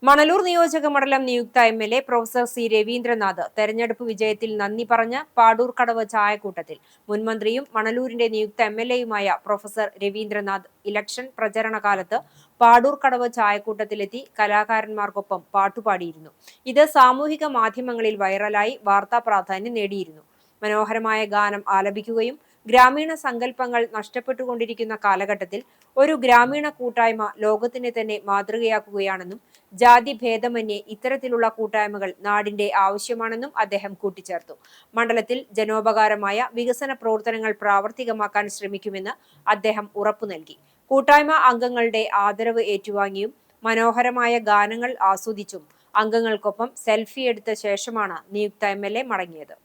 മണലൂർ നിയോജക മണ്ഡലം നിയുക്ത എംഎൽഎ പ്രൊഫസർ സി രവീന്ദ്രനാഥ് തെരഞ്ഞെടുപ്പ് വിജയത്തിൽ നന്ദി പറഞ്ഞ പാടൂർക്കടവ് ചായക്കൂട്ടത്തിൽ മുൻമന്ത്രിയും മണലൂരിന്റെ നിയുക്ത എംഎൽഎയുമായ പ്രൊഫസർ രവീന്ദ്രനാഥ് ഇലക്ഷൻ പ്രചരണ കാലത്ത് പാടൂർക്കടവ് ചായക്കൂട്ടത്തിലെത്തി കലാകാരന്മാർക്കൊപ്പം പാട്ടുപാടിയിരുന്നു. ഇത് സാമൂഹിക മാധ്യമങ്ങളിൽ വൈറലായി വാർത്താ പ്രാധാന്യം നേടിയിരുന്നു. മനോഹരമായ ഗാനം ആലപിക്കുകയും ഗ്രാമീണ സങ്കല്പങ്ങൾ നഷ്ടപ്പെട്ടുകൊണ്ടിരിക്കുന്ന കാലഘട്ടത്തിൽ ഒരു ഗ്രാമീണ കൂട്ടായ്മ ലോകത്തിനെ തന്നെ മാതൃകയാക്കുകയാണെന്നും ജാതി ഭേദമന്യേ ഇത്തരത്തിലുള്ള കൂട്ടായ്മകൾ നാടിന്റെ ആവശ്യമാണെന്നും അദ്ദേഹം കൂട്ടിച്ചേർത്തു. മണ്ഡലത്തിൽ ജനോപകാരമായ വികസന പ്രവർത്തനങ്ങൾ പ്രാവർത്തികമാക്കാൻ ശ്രമിക്കുമെന്ന് അദ്ദേഹം ഉറപ്പു നൽകി. കൂട്ടായ്മ അംഗങ്ങളുടെ ആദരവ് ഏറ്റുവാങ്ങിയും മനോഹരമായ ഗാനങ്ങൾ ആസ്വദിച്ചും അംഗങ്ങൾക്കൊപ്പം സെൽഫി എടുത്ത ശേഷമാണ് നിയുക്ത എംഎൽഎ മടങ്ങിയത്.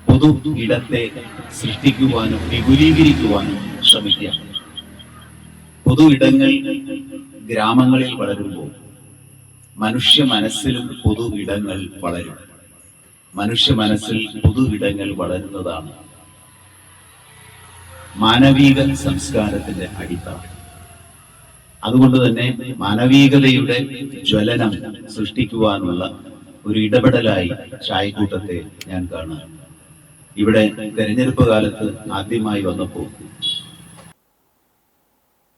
പൊതു ഇടത്തെ സൃഷ്ടിക്കുവാനും വിപുലീകരിക്കുവാനും ശ്രമിക്കുക. പൊതു ഇടങ്ങൾ ഗ്രാമങ്ങളിൽ വളരുമ്പോൾ മനുഷ്യ മനസ്സിലും പൊതു ഇടങ്ങൾ വളരും. മനുഷ്യ മനസ്സിൽ പൊതു ഇടങ്ങൾ വളരുന്നതാണ് മാനവിക സംസ്കാരത്തിന്റെ അടിത്തറ. അതുകൊണ്ട് തന്നെ മാനവികതയുടെ ജ്വലനം സൃഷ്ടിക്കുവാനുള്ള ഒരു ഇടപെടലായി ചായക്കൂട്ടത്തെ ഞാൻ കാണുന്നു. ഇവിടെ തെരഞ്ഞെടുപ്പ് കാലത്ത് ആദ്യമായി വന്നപ്പോൾ